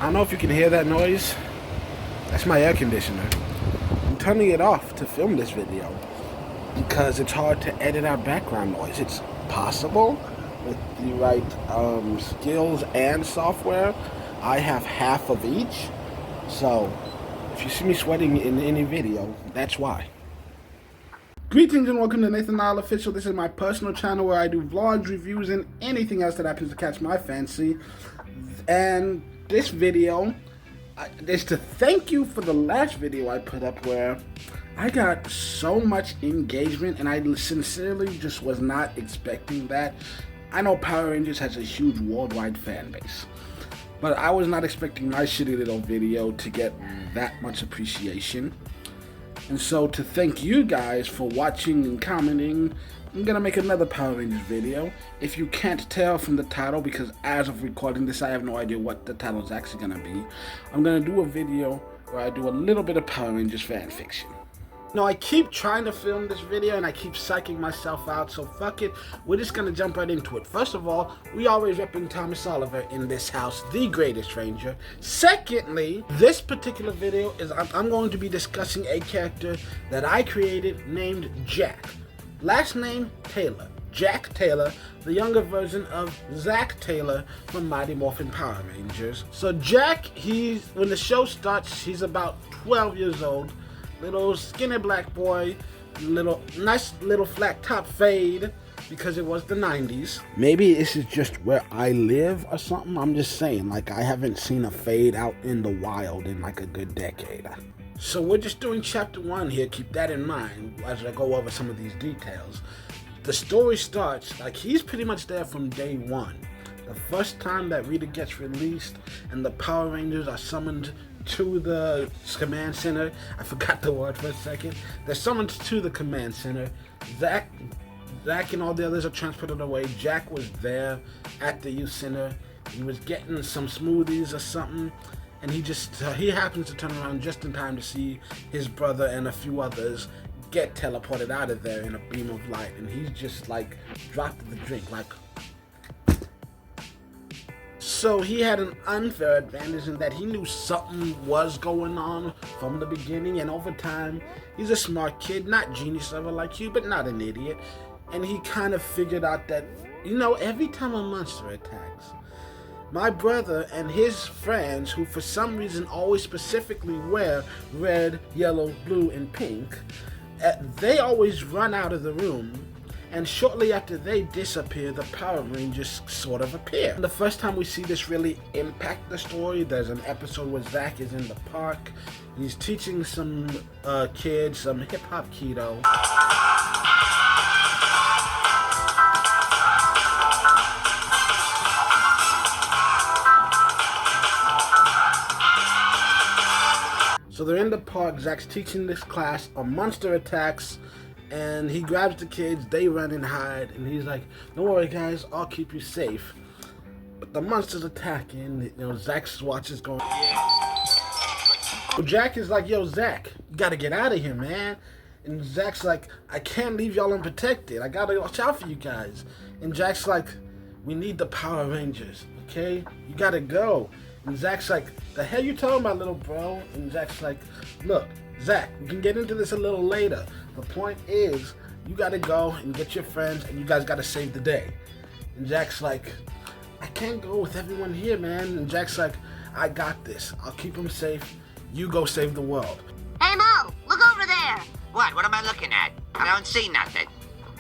I don't know if you can hear that noise. That's my air conditioner. I'm turning it off to film this video because it's hard to edit out background noise. It's possible with the right skills and software. I have half of each. So if you see me sweating in any video, that's why. Greetings and welcome to Nathan Nile Official. This is my personal channel where I do vlogs, reviews, and anything else that happens to catch my fancy. And this video is to thank you for the last video I put up where I got so much engagement, and I sincerely just was not expecting that. I know Power Rangers has a huge worldwide fan base, but I was not expecting my shitty little video to get that much appreciation. And so to thank you guys for watching and commenting, I'm gonna make another Power Rangers video. If you can't tell from the title, because as of recording this I have no idea what the title is actually gonna be, I'm gonna do a video where I do a little bit of Power Rangers fan fiction. No, I keep trying to film this video and I keep psyching myself out, so fuck it. We're just gonna jump right into it. First of all, we always repping Thomas Oliver in this house, the greatest ranger. Secondly, this particular video is I'm going to be discussing a character that I created named Jack. Last name Taylor. Jack Taylor, the younger version of Zach Taylor from Mighty Morphin Power Rangers. So Jack, when the show starts, he's about 12 years old. Little skinny black boy, nice little flat top fade, because it was the 90s. Maybe this is just where I live or something. I'm just saying, like, I haven't seen a fade out in the wild in like a good decade. So we're just doing chapter 1 here, keep that in mind as I go over some of these details. The story starts, like, he's pretty much there from day 1. The first time that Rita gets released and the Power Rangers are summoned to the command center. I forgot the word for a second. They're summoned to the command center. Zach and all the others are transported away. Jack was there at the youth center. He was getting some smoothies or something, and he happens to turn around just in time to see his brother and a few others get teleported out of there in a beam of light, and he's just like dropped the drink, like. So he had an unfair advantage in that he knew something was going on from the beginning, and over time, he's a smart kid, not genius level like you, but not an idiot. And he kind of figured out that, you know, every time a monster attacks, my brother and his friends, who for some reason always specifically wear red, yellow, blue, and pink, they always run out of the room. And shortly after they disappear, the Power Rangers sort of appear. And the first time we see this really impact the story, there's an episode where Zach is in the park. He's teaching some kids some hip-hop keto. So they're in the park, Zach's teaching this class, a monster attacks, and he grabs the kids, they run and hide, and he's like, don't worry guys, I'll keep you safe. But the monster's attacking, you know, Zach's watch is going, so Jack is like, yo Zach, you gotta get out of here, man. And Zach's like, I can't leave y'all unprotected, I gotta watch out for you guys. And Jack's like, we need the Power Rangers, okay? You gotta go. And Zach's like, the hell you talking about, little bro? And Zach's like, look, Zach, we can get into this a little later. The point is, you gotta go and get your friends, and you guys gotta save the day. And Jack's like, I can't go with everyone here, man. And Jack's like, I got this. I'll keep them safe. You go save the world. Hey, Mo, look over there. What? What am I looking at? I don't see nothing.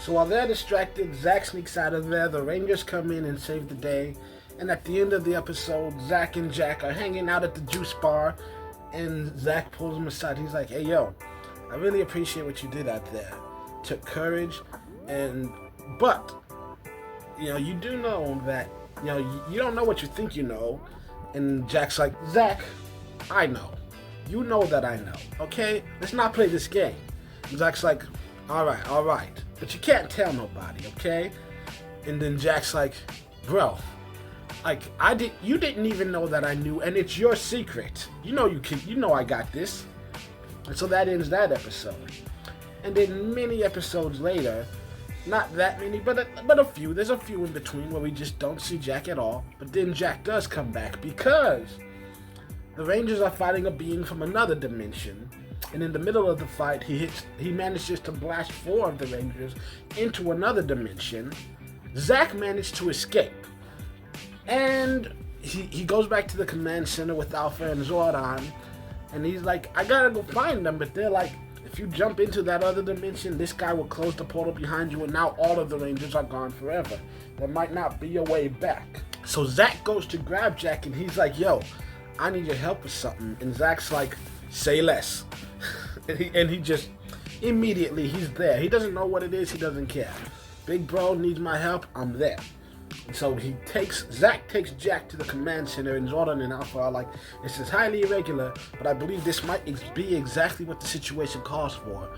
So while they're distracted, Zach sneaks out of there. The Rangers come in and save the day. And at the end of the episode, Zach and Jack are hanging out at the juice bar. And Zach pulls him aside. He's like, hey, yo, I really appreciate what you did out there. Took courage, but, you know, you do know that, you know, you don't know what you think you know. And Jack's like, Zach, I know. You know that I know, okay? Let's not play this game. And Zach's like, all right. But you can't tell nobody, okay? And then Jack's like, bro, like, you didn't even know that I knew, and it's your secret. You know I got this. And so that ends that episode. And then many episodes later, not that many, but a few. There's a few in between where we just don't see Jack at all. But then Jack does come back because the Rangers are fighting a being from another dimension. And in the middle of the fight, he manages to blast 4 of the Rangers into another dimension. Zack managed to escape. And he goes back to the command center with Alpha and Zordon. And he's like, I gotta go find them. But they're like, if you jump into that other dimension, this guy will close the portal behind you. And now all of the Rangers are gone forever. There might not be a way back. So Zack goes to grab Jack and he's like, yo, I need your help with something. And Zack's like, say less. and he just, immediately, he's there. He doesn't know what it is. He doesn't care. Big bro needs my help. I'm there. And so Zack takes Jack to the command center, and Zordon and Alpha are like, this is highly irregular, but I believe this might be exactly what the situation calls for.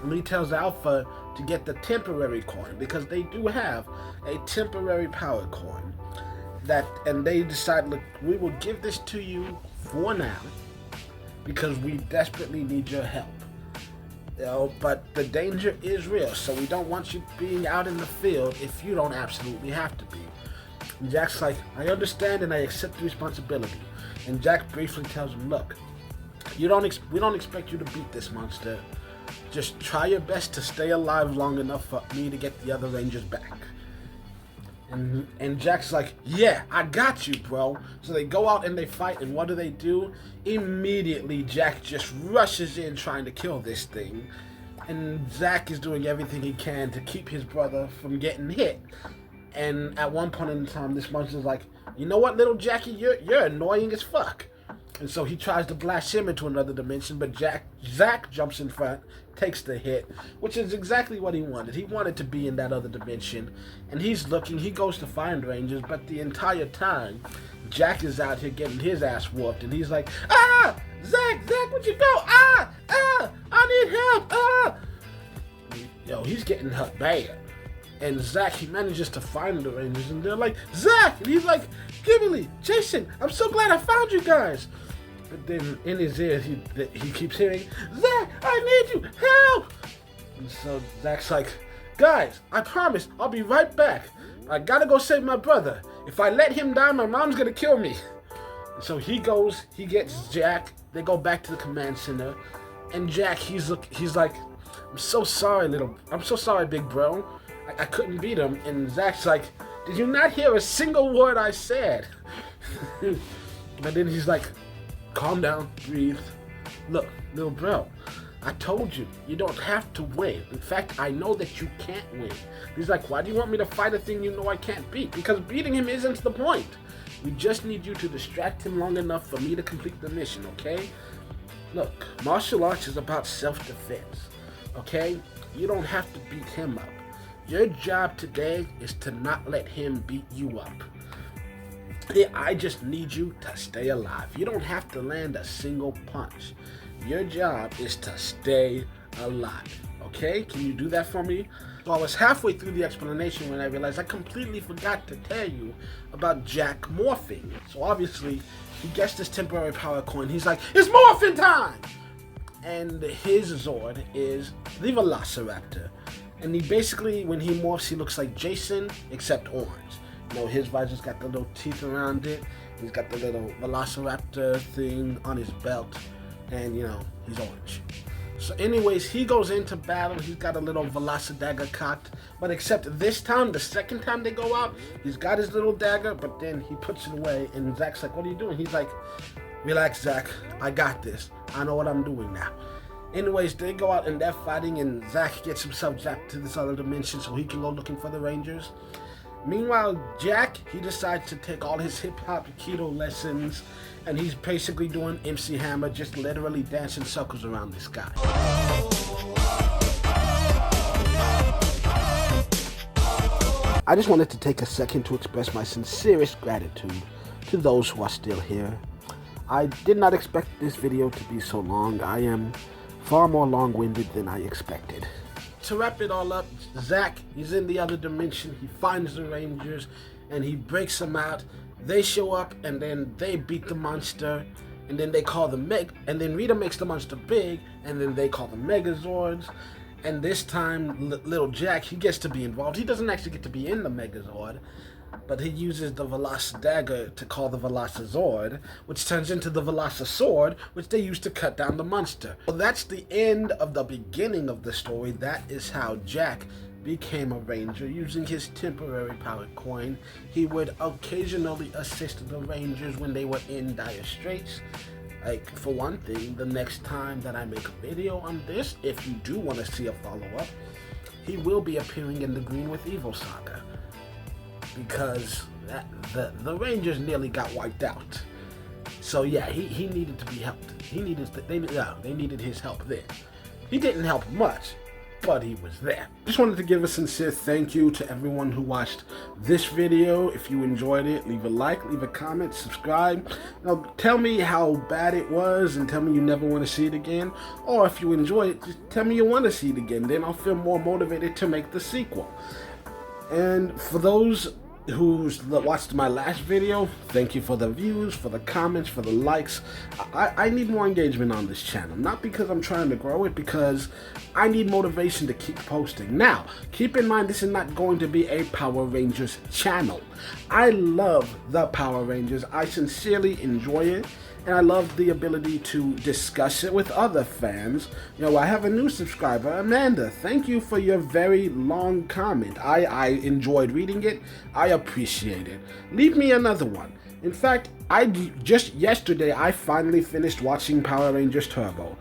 And he tells Alpha to get the temporary coin, because they do have a temporary power coin. And they decide, look, we will give this to you for now, because we desperately need your help. But the danger is real, so we don't want you being out in the field if you don't absolutely have to be. And Jack's like, I understand and I accept the responsibility. And Jack briefly tells him, look, we don't expect you to beat this monster. Just try your best to stay alive long enough for me to get the other Rangers back. And Jack's like, yeah, I got you, bro. So they go out and they fight, and what do? Immediately, Jack just rushes in trying to kill this thing. And Zack is doing everything he can to keep his brother from getting hit. And at one point in time, this monster's like, you know what, little Jackie, you're annoying as fuck. And so he tries to blast him into another dimension, but Zack jumps in front, takes the hit, which is exactly what he wanted. He wanted to be in that other dimension, and he's looking, he goes to find Rangers, but the entire time, Jack is out here getting his ass whooped, and he's like, Zack, where'd you go? I need help, Yo, he's getting hurt bad. And Zack, he manages to find the Rangers, and they're like, Zack! And he's like, Kimberly, Jason, I'm so glad I found you guys. But then in his ear, he keeps hearing, Zack, I need you, help! And so Zack's like, guys, I promise, I'll be right back. I gotta go save my brother. If I let him die, my mom's gonna kill me. And so he gets Jack, they go back to the command center, and Jack, he's like, I'm so sorry, big bro. I couldn't beat him. And Zack's like, did you not hear a single word I said? But then he's like, calm down, breathe. Look, little bro, I told you, you don't have to win. In fact, I know that you can't win. He's like, why do you want me to fight a thing you know I can't beat? Because beating him isn't the point. We just need you to distract him long enough for me to complete the mission, okay? Look, martial arts is about self-defense, okay? You don't have to beat him up. Your job today is to not let him beat you up. I just need you to stay alive. You don't have to land a single punch. Your job is to stay alive. Okay? Can you do that for me? So I was halfway through the explanation when I realized I completely forgot to tell you about Jack morphing. So obviously, he gets this temporary power coin. He's like, it's morphin' time! And his Zord is the Velociraptor. And he basically, when he morphs, he looks like Jason, except orange. You know, his visor's got the little teeth around it. He's got the little Velociraptor thing on his belt. And, you know, he's orange. So anyways, he goes into battle. He's got a little Velocidagger cocked. But except this time, the second time they go out, he's got his little dagger, but then he puts it away. And Zack's like, what are you doing? He's like, relax, Zack. I got this. I know what I'm doing now. Anyways, they go out and they're fighting, and Zack gets himself jacked to this other dimension so he can go looking for the Rangers. Meanwhile, Jack, he decides to take all his hip-hop keto lessons, and he's basically doing MC Hammer, just literally dancing circles around this guy. I just wanted to take a second to express my sincerest gratitude to those who are still here. I did not expect this video to be so long. I am far more long-winded than I expected. To wrap it all up, Zack, he's in the other dimension. He finds the Rangers and he breaks them out. They show up and then they beat the monster, and then they call the and then Rita makes the monster big, and then they call the Megazords. And this time, little Jack, he gets to be involved. He doesn't actually get to be in the Megazord, but he uses the Velocidagger to call the Velocizord, which turns into the Velocisword, which they use to cut down the monster. Well, that's the end of the beginning of the story. That is how Jack became a ranger using his temporary powered coin. He would occasionally assist the rangers when they were in dire straits. Like, for one thing, the next time that I make a video on this, if you do want to see a follow-up, he will be appearing in the Green with Evil saga, because the Rangers nearly got wiped out. So yeah, he needed to be helped. They needed his help there. He didn't help much, but he was there. Just wanted to give a sincere thank you to everyone who watched this video. If you enjoyed it, leave a like, leave a comment, subscribe. Now, tell me how bad it was and tell me you never want to see it again. Or if you enjoy it, just tell me you want to see it again. Then I'll feel more motivated to make the sequel. And for those who watched my last video, thank you for the views, for the comments, for the likes. I need more engagement on this channel, not because I'm trying to grow it, because I need motivation to keep posting. Now, keep in mind, this is not going to be a Power Rangers channel. I love the Power Rangers. I sincerely enjoy it, and I love the ability to discuss it with other fans. You know, I have a new subscriber, Amanda. Thank you for your very long comment. I enjoyed reading it. I appreciate it. Leave me another one. In fact, just yesterday, I finally finished watching Power Rangers Turbo.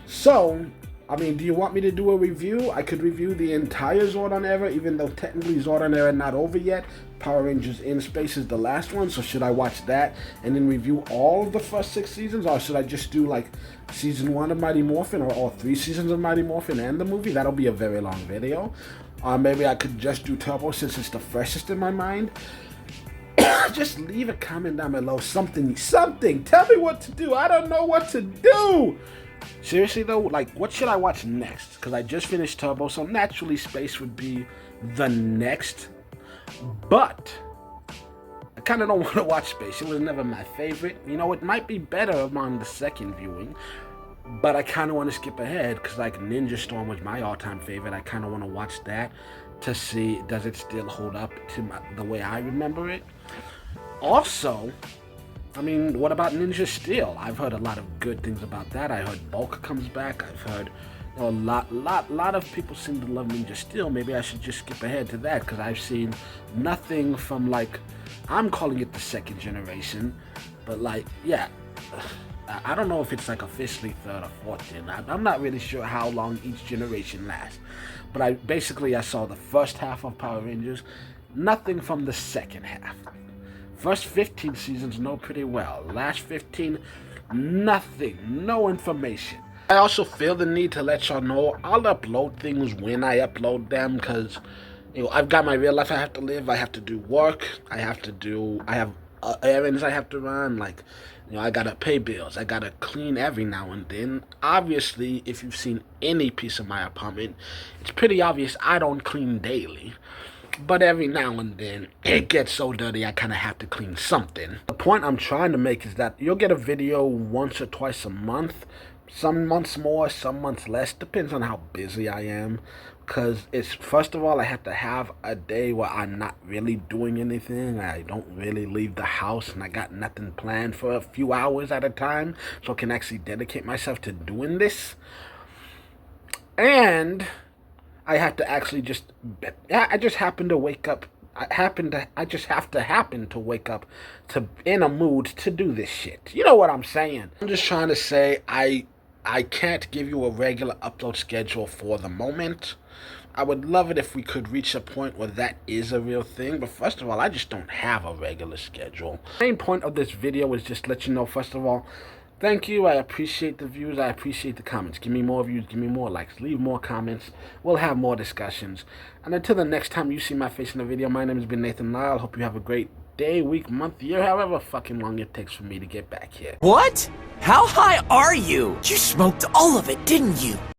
So, I mean, do you want me to do a review? I could review the entire Zordon era, even though technically Zordon era not over yet. Power Rangers in Space is the last one, so should I watch that and then review all of the first 6 seasons, or should I just do like season 1 of Mighty Morphin, or all 3 seasons of Mighty Morphin and the movie? That'll be a very long video. Maybe I could just do Turbo since it's the freshest in my mind. Just leave a comment down below, something. Tell me what to do. I don't know what to do. Seriously though, like, what should I watch next? Because I just finished Turbo, so naturally Space would be the next. But I kind of don't want to watch Space. It was never my favorite. You know, it might be better among the second viewing, but I kind of want to skip ahead because, like, Ninja Storm was my all-time favorite. I kind of want to watch that to see, does it still hold up to the way I remember it? Also, I mean, what about Ninja Steel? I've heard a lot of good things about that. I heard Bulk comes back. I've heard a lot of people seem to love Ninja Steel. Maybe I should just skip ahead to that because I've seen nothing from, like, I'm calling it the second generation, but, like, yeah, I don't know if it's like officially third or fourth gen. I'm not really sure how long each generation lasts, but I saw the first half of Power Rangers, nothing from the second half. First 15 seasons know pretty well. Last 15, nothing, no information. I also feel the need to let y'all know I'll upload things when I upload them, because, you know, I've got my real life I have to live. I have to do work. I have errands I have to run. Like, you know, I gotta pay bills. I gotta clean every now and then. Obviously, if you've seen any piece of my apartment, it's pretty obvious I don't clean daily. But every now and then, it gets so dirty I kind of have to clean something. The point I'm trying to make is that you'll get a video once or twice a month. Some months more, some months less. Depends on how busy I am. Because it's, first of all, I have to have a day where I'm not really doing anything. I don't really leave the house and I got nothing planned for a few hours at a time. So I can actually dedicate myself to doing this. And I have to actually I just happen to wake up. I just have to happen to wake up in a mood to do this shit. You know what I'm saying? I'm just trying to say I can't give you a regular upload schedule for the moment. I would love it if we could reach a point where that is a real thing. But first of all, I just don't have a regular schedule. The main point of this video is just let you know, first of all, thank you. I appreciate the views. I appreciate the comments. Give me more views. Give me more likes. Leave more comments. We'll have more discussions. And until the next time you see my face in a video, my name has been Nathan Lyle. Hope you have a great day, week, month, year, however fucking long it takes for me to get back here. What? How high are you? You smoked all of it, didn't you?